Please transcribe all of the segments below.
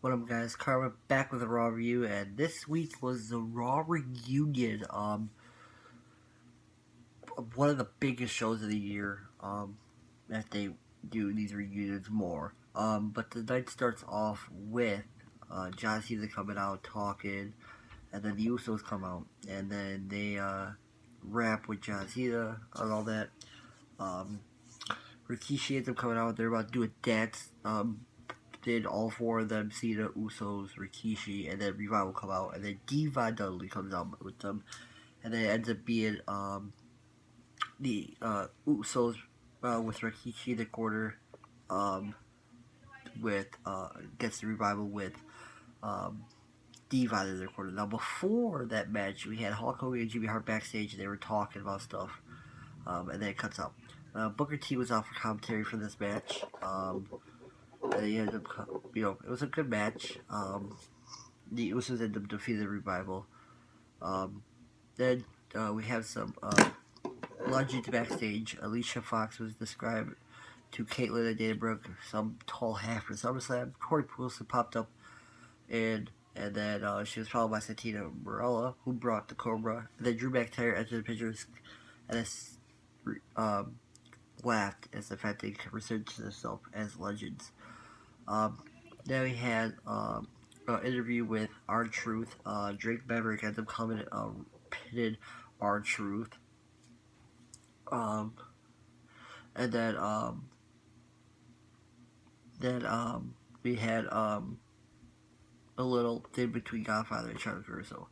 What up, guys? Karma back with a Raw review, and this week was the Raw reunion. One of the biggest shows of the year. If they do these reunions more. But the night starts off with John Cena coming out talking, and then the Usos come out, and then they rap with John Cena and all that. Um, Rikishi ends up coming out. They're about to do a dance. Did all four of them, Cena, Usos, Rikishi, and then Revival come out, and then Divine Dudley comes out with them, and then it ends up being the Usos with Rikishi in the corner, um, with gets the Revival with um, Divine in their corner. Now before that match, we had Hulk Hogan and Jimmy Hart backstage, and they were talking about stuff, and then it cuts out. Booker T was out for commentary for this match. And he ended up, it was a good match. The Usos ended up defeating the Revival. Then we have some legends backstage. Alicia Fox was described to Caitlyn and Dana Brooke, some tall half for SummerSlam. Corey Wilson popped up, and then she was followed by Santina Marella, who brought the Cobra. And then Drew McIntyre entered the pictures, and laughed as the fact they referred to themselves as legends. Um, then we had an interview with R-Truth. Drake Maverick ended up coming pitted R-Truth. Um, and then we had a little thing between Godfather and Charlie Caruso.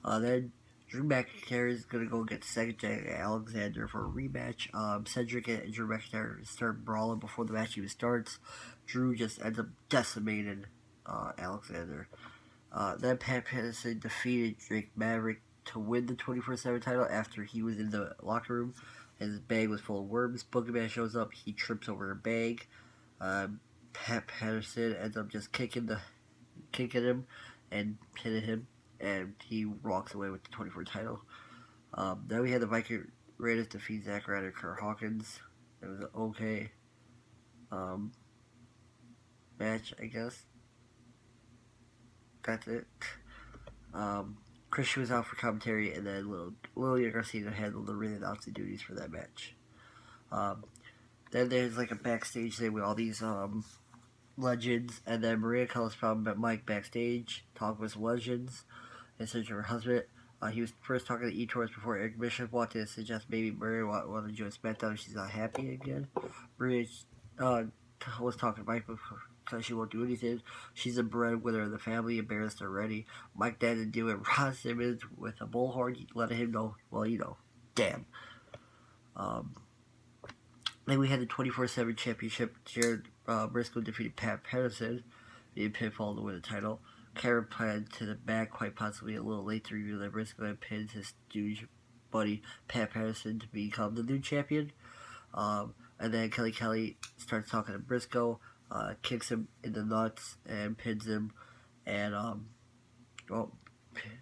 Then Drew McIntyre is going to go get Cedric Alexander for a rematch. Cedric and Drew McIntyre start brawling before the match even starts. Drew just ends up decimating Alexander. Then Pat Patterson defeated Drake Maverick to win the 24/7 title after he was in the locker room. His bag was full of worms. Boogeyman shows up. He trips over a bag. Pat Patterson ends up just kicking him and hitting him, and he walks away with the 24 title. Then we had the Viking Raiders defeat Zack Ryder and Kurt Hawkins. It was an okay match, I guess. That's it. Christian was out for commentary, and then Lillian Garcia handled the ring announcing duties for that match. Then there's like a backstage thing with all these legends, and then Maria Callas probably met Mike backstage, talking with legends, in search of her husband. He was first talking to E-Tours before Eric Bishop wanted to suggest maybe Maria wanted to join SmackDown if she's not happy again. Maria was talking to Mike because she won't do anything. She's a breadwinner of the family, embarrassed already. Mike didn't do it. Ron Simmons with a bullhorn, letting him know, well, damn. Then we had the 24/7 championship. Jared Briscoe defeated Pat Patterson via pinfall to win the title. Karen planned to the back, quite possibly a little late to reveal that Briscoe had pinned his stooge buddy Pat Patterson to become the new champion. And then Kelly starts talking to Briscoe, kicks him in the nuts and pins him. And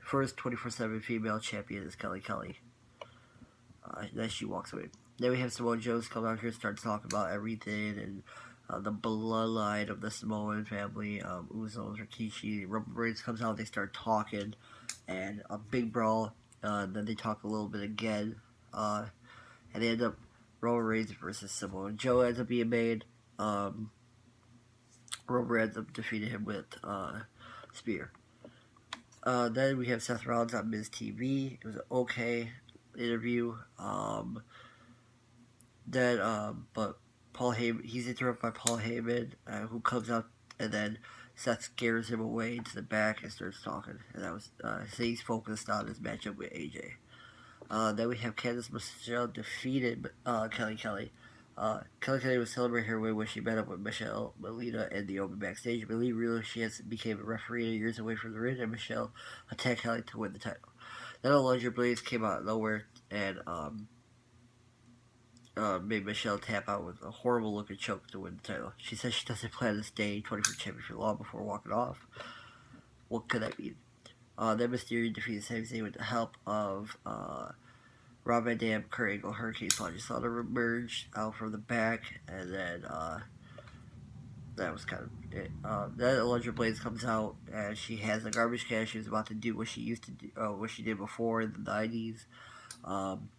first 24/7 female champion is Kelly. Then she walks away. Then we have Samoa Joe come out here and start talking about everything and the bloodline of the Samoan family, Usos, Rikishi. Roman Reigns comes out, they start talking, and a big brawl. Then they talk a little bit again, and they end up Roman Reigns versus Samoa Joe ends up being made. Roman ends up defeating him with spear. Then we have Seth Rollins on Miz TV. It was an okay interview. But Paul Heyman, he's interrupted by Paul Heyman, who comes out, and then Seth scares him away into the back and starts talking. And that was, so he's focused on his matchup with AJ. Then we have Candice Michelle defeated Kelly. Kelly was celebrating her win when she met up with Michelle Melina in the open backstage. Melina realized she became a referee years away from the ring, and Michelle attacked Kelly to win the title. Then Elijah Blaze came out of nowhere and made Michelle tap out with a horrible looking choke to win the title. She says she doesn't plan to stay 24 champion for long before walking off. What could that mean? Then Mysterio defeated Sami Zayn with the help of Rob Van Dam, Kurt Angle, Hurricane Punch. Saw them emerge out from the back, and then that was kind of it. Then Electra Blaze comes out and she has a garbage can. She was about to do what she used to do, what she did before in the '90s. Um,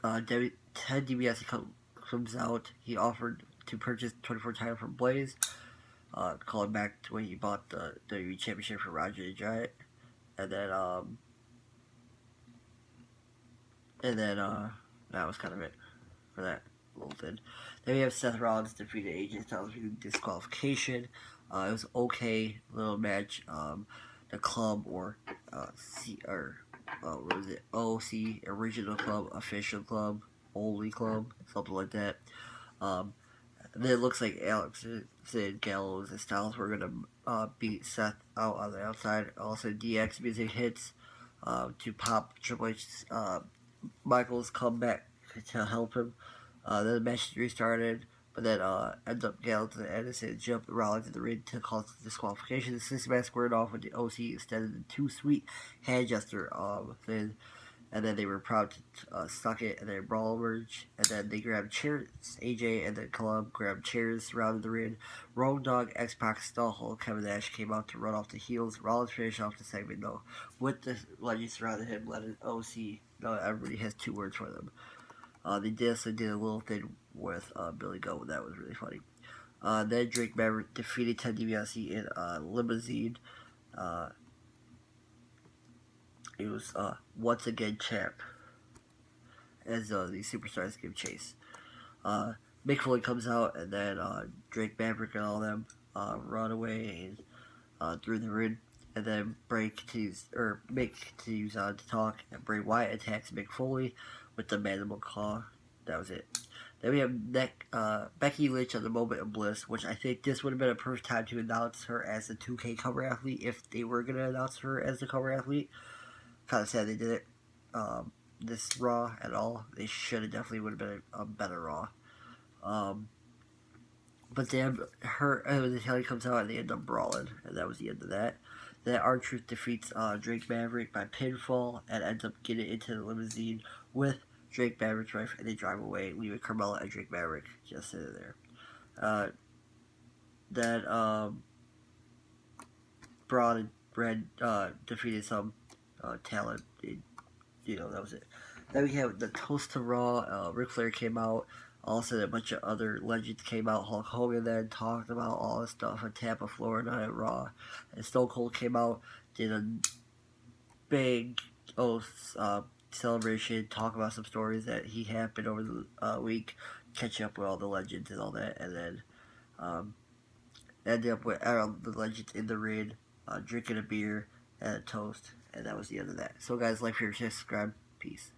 Ted DiBiase comes out. He offered to purchase 24 title from Blaze, calling back to when he bought the WWE Championship from Roger the Giant, and then that was kind of it for that little thing. Then we have Seth Rollins defeated AJ Styles through disqualification. It was okay little match. The club or what was it? OC Original Club, Official Club, Only Club, something like that. Um, and then it looks like Alex said Gallows and Styles were gonna beat Seth out on the outside. Also, DX music hits to pop Triple H's Michaels comeback to help him. Then the match restarted, but then ended up Gallows and Anderson jumped Rollins in the ring to cause disqualification. The system match squared off with the OC instead of the too sweet hand gesture thing. And then they were proud to suck it, and then brawl emerged, and then they grabbed chairs. AJ and the club grabbed chairs surrounded the ring. Road Dogg, X-Pac, Hall, Kevin Nash came out to run off the heels. Rollins finished off the segment, though, with the legends surrounding him, letting OC know everybody has 2 words for them. They also did a little thing with Billy Gunn, that was really funny. Then Drake Maverick defeated Ted DiBiase in Limousine. It was once again champ as the superstars give chase. Mick Foley comes out, and then Drake Maverick and all them run away and through the ring, and then Mick continues on to talk, and Bray Wyatt attacks Mick Foley with the mandible claw. That was it. Then we have Becky Lynch on the Moment of Bliss, which I think this would have been a perfect time to announce her as the 2K cover athlete if they were going to announce her as the cover athlete. Kind of sad they did it this Raw at all. They should have definitely would have been a better Raw. But then the Kelly comes out and they end up brawling, and that was the end of that. Then R-Truth defeats Drake Maverick by pinfall and ends up getting into the limousine with Drake Maverick's wife, and they drive away, leaving Carmella and Drake Maverick just sitting there. Then Braun and Red defeated some talent. That was it. Then we have the Toast to Raw. Ric Flair came out. Also, a bunch of other legends came out. Hulk Hogan then talked about all this stuff in Tampa, Florida at Raw. And Stone Cold came out, did a big celebration, talk about some stories that he happened over the week, catch up with all the legends and all that, and then ended up with the legends in the ring, drinking a beer and a toast, and that was the end of that. So guys, like, share, subscribe, peace.